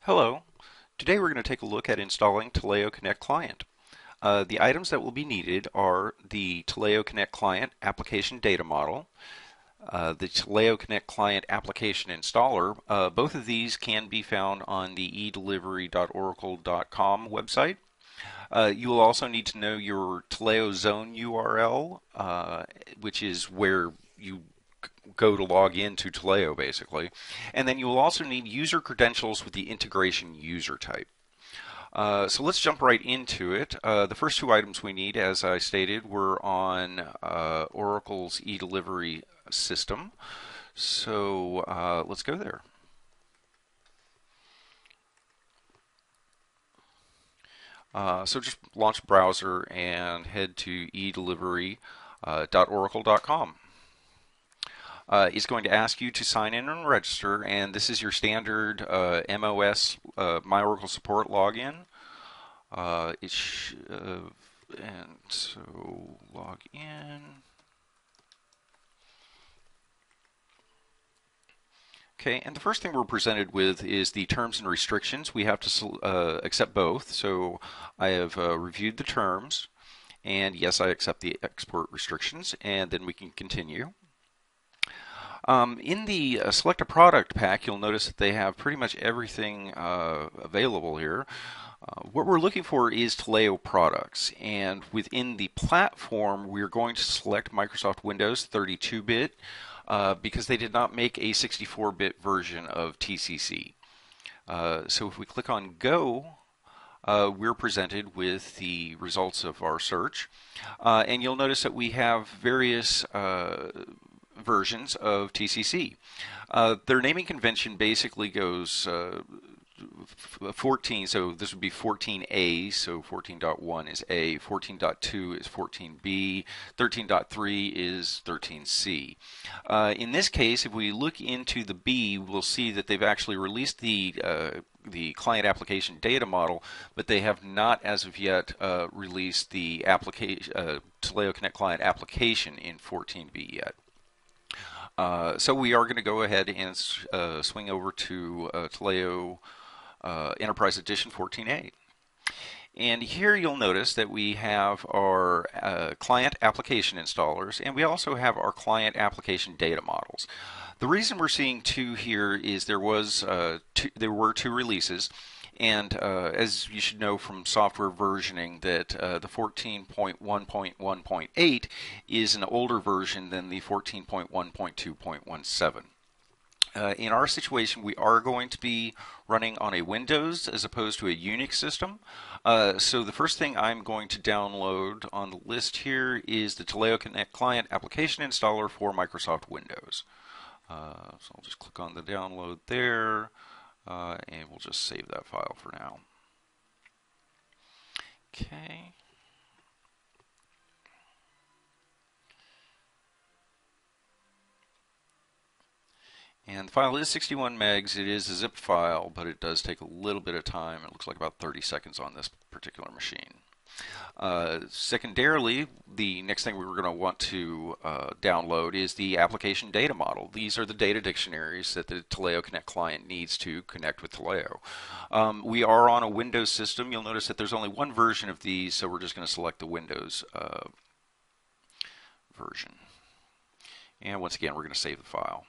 Hello. Today we're going to take a look at installing Taleo Connect Client. The items that will be needed are the Taleo Connect Client application data model, the Taleo Connect Client application installer. Both of these can be found on the edelivery.oracle.com website. You will also need to know your Taleo zone URL, which is where you go to log into Taleo basically. And then you will also need user credentials with the integration user type. So let's jump right into it. The first two items we need, as I stated, were on Oracle's eDelivery system. So let's go there. So just launch a browser and head to edelivery.oracle.com. It's going to ask you to sign in and register, and this is your standard MOS My Oracle Support login. And so log in. Okay, and the first thing we're presented with is the terms and restrictions. We have to accept both. So I have reviewed the terms, and yes, I accept the export restrictions, and then we can continue. In the Select a Product pack, you'll notice that they have pretty much everything available here. What we're looking for is Taleo products, and within the platform, we're going to select Microsoft Windows 32-bit because they did not make a 64-bit version of TCC. So if we click on Go, we're presented with the results of our search, and you'll notice that we have various versions of TCC. Their naming convention basically goes 14, so this would be 14A, so 14.1 is A, 14.2 is 14B, 13.3 is 13C. In this case, if we look into the B, we'll see that they've actually released the client application data model, but they have not as of yet released the application Taleo Connect Client application in 14B yet. So we are going to go ahead and swing over to Taleo Enterprise Edition 14A. And here you'll notice that we have our client application installers, and we also have our client application data models. The reason we're seeing two here is there were two releases. And as you should know from software versioning, that the 14.1.1.8 is an older version than the 14.1.2.17. In our situation, we are going to be running on a Windows as opposed to a Unix system. So the first thing I'm going to download on the list here is the Taleo Connect Client Application Installer for Microsoft Windows. So I'll just click on the download there. And we'll just save that file for now. Okay. And the file is 61 megs. It is a zip file, but it does take a little bit of time. It looks like about 30 seconds on this particular machine. Secondarily, the next thing we were going to want to download is the application data model. These are the data dictionaries that the Taleo Connect client needs to connect with Taleo. We are on a Windows system. You'll notice that there's only one version of these, so we're just going to select the Windows version. And once again, we're going to save the file.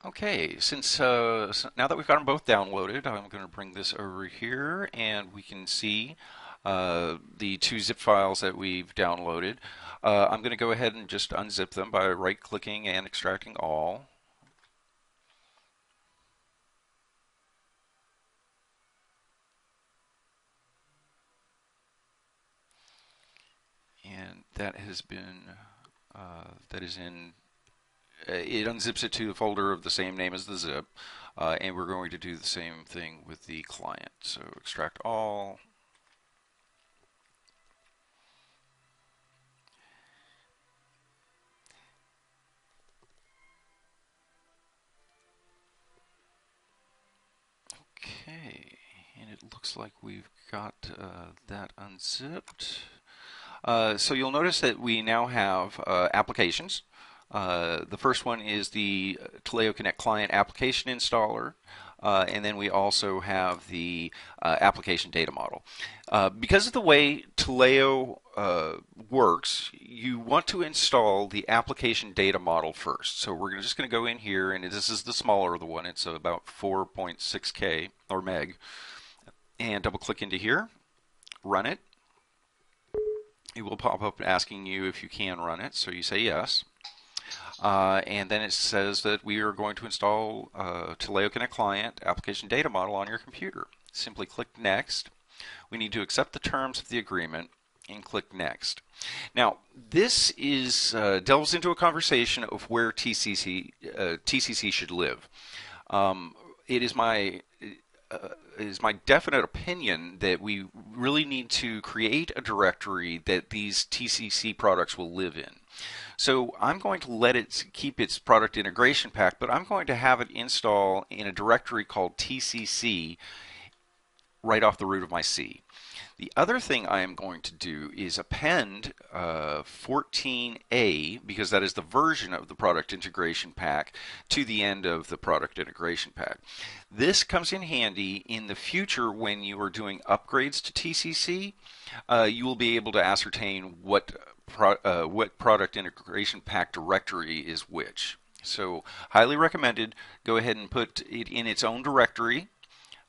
Okay, since now that we've got them both downloaded, I'm going to bring this over here, and we can see the two zip files that we've downloaded. I'm going to go ahead and just unzip them by right-clicking and extracting all. And that has been, that is in it unzips it to the folder of the same name as the zip, and we're going to do the same thing with the client. So extract all. Okay, and it looks like we've got that unzipped. So you'll notice that we now have applications. The first one is the Taleo Connect Client Application Installer. And then we also have the application data model. Because of the way Taleo works, you want to install the application data model first. So we're just going to go in here, and this is the smaller of the one. It's about 4.6K or meg. And double click into here, run it. It will pop up asking you if you can run it, so you say yes. And then it says that we are going to install Taleo Connect Client Application Data Model on your computer. Simply click Next. We need to accept the terms of the agreement and click Next. Now, this is delves into a conversation of where TCC should live. It is my definite opinion that we really need to create a directory that these TCC products will live in. So I'm going to let it keep its product integration pack, but I'm going to have it install in a directory called TCC right off the root of my C. The other thing I am going to do is append 14A, because that is the version of the product integration pack, to the end of the product integration pack. This comes in handy in the future when you are doing upgrades to TCC. You will be able to ascertain what product integration pack directory is which. So highly recommended. Go ahead and put it in its own directory.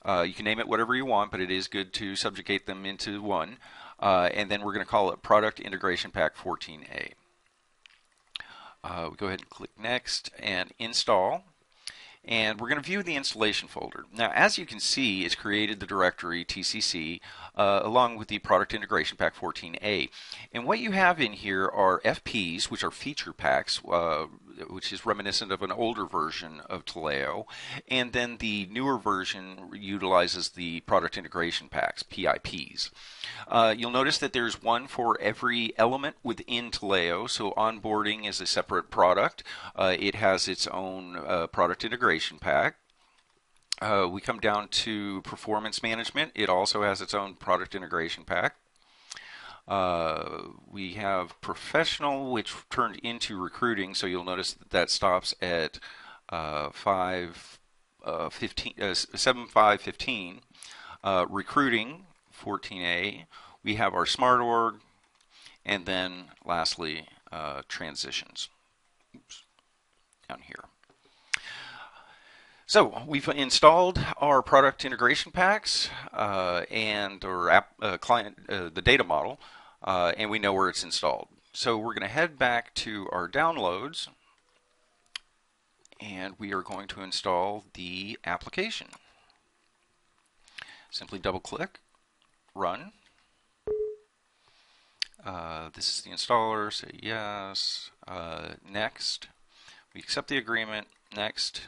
You can name it whatever you want, but it is good to subjugate them into one. And then we're going to call it Product Integration Pack 14A. We go ahead and click Next and Install. And we're going to view the installation folder. Now, as you can see, it's created the directory TCC along with the Product Integration Pack 14A. And what you have in here are FPs, which are feature packs, which is reminiscent of an older version of Taleo. And then the newer version utilizes the Product Integration Packs, PIPs. You'll notice that there's one for every element within Taleo. So onboarding is a separate product. It has its own product integration pack. We come down to performance management. It also has its own product integration pack. We have professional, which turned into recruiting. So you'll notice that stops at 7.5.15. Recruiting 14A. We have our smart org, and then lastly transitions. Oops, down here. So we've installed our product integration packs and our client, the data model, and we know where it's installed. So we're going to head back to our downloads, and we are going to install the application. Simply double click, run. This is the installer, say yes, next. We accept the agreement, next.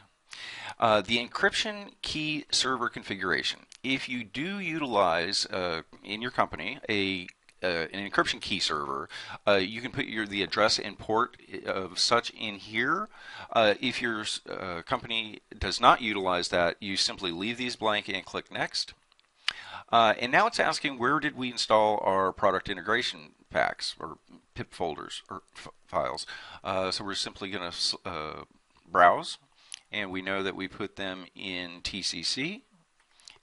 The encryption key server configuration. If you do utilize in your company an encryption key server, you can put the address and port of such in here. If your company does not utilize that, you simply leave these blank and click next. And now it's asking, where did we install our product integration packs or pip folders or files? So we're simply going to browse, and we know that we put them in TCC,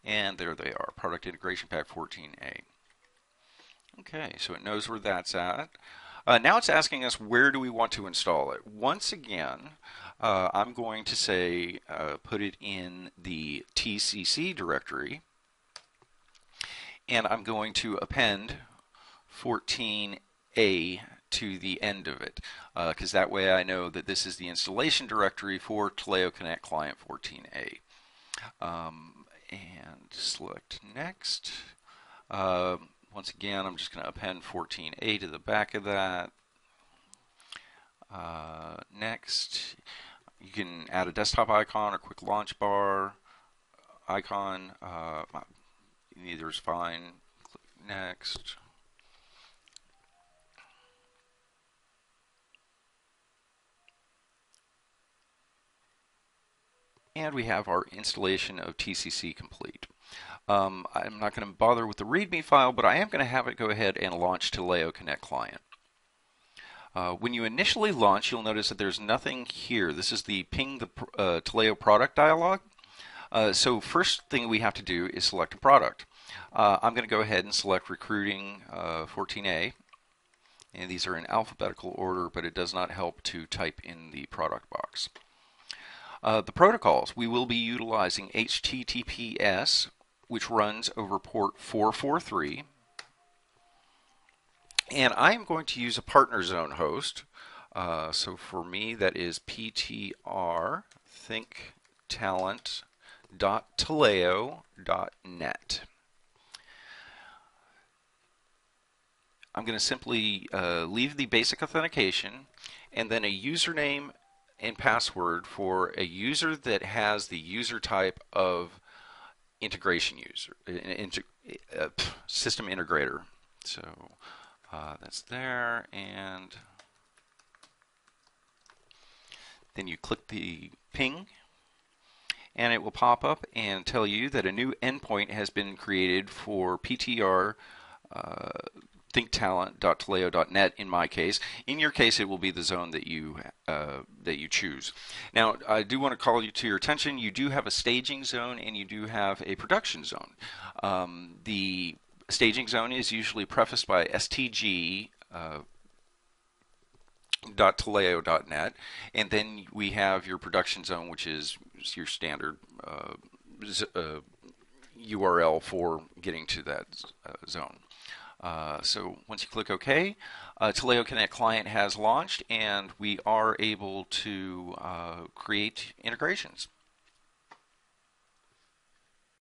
and there they are, Product Integration Pack 14A. Okay, so it knows where that's at. Now it's asking us, where do we want to install it? Once again, I'm going to say put it in the TCC directory, and I'm going to append 14A to the end of it, because that way I know that this is the installation directory for Taleo Connect Client 14A. And select Next. Once again, I'm just going to append 14A to the back of that. Next. You can add a desktop icon or quick launch bar icon. Either is fine. Click Next. And we have our installation of TCC complete. I'm not going to bother with the README file, but I am going to have it go ahead and launch Taleo Connect Client. When you initially launch, you'll notice that there's nothing here. This is the ping the Taleo product dialog. So first thing we have to do is select a product. I'm going to go ahead and select recruiting 14A. And these are in alphabetical order, but it does not help to type in the product box. The protocols, we will be utilizing HTTPS, which runs over port 443. And I'm going to use a partner zone host. So for me, that is ptr thinktalent.taleo.net. I'm going to simply leave the basic authentication and then a username and password for a user that has the user type of integration user, system integrator. So that's there, and then you click the ping, and it will pop up and tell you that a new endpoint has been created for PTR thinktalent.taleo.net in my case. In your case, it will be the zone that you choose. Now, I do want to call you to your attention. You do have a staging zone and you do have a production zone. The staging zone is usually prefaced by stg .taleo.net, and then we have your production zone, which is your standard URL for getting to that zone. So once you click OK, Taleo Connect client has launched, and we are able to create integrations.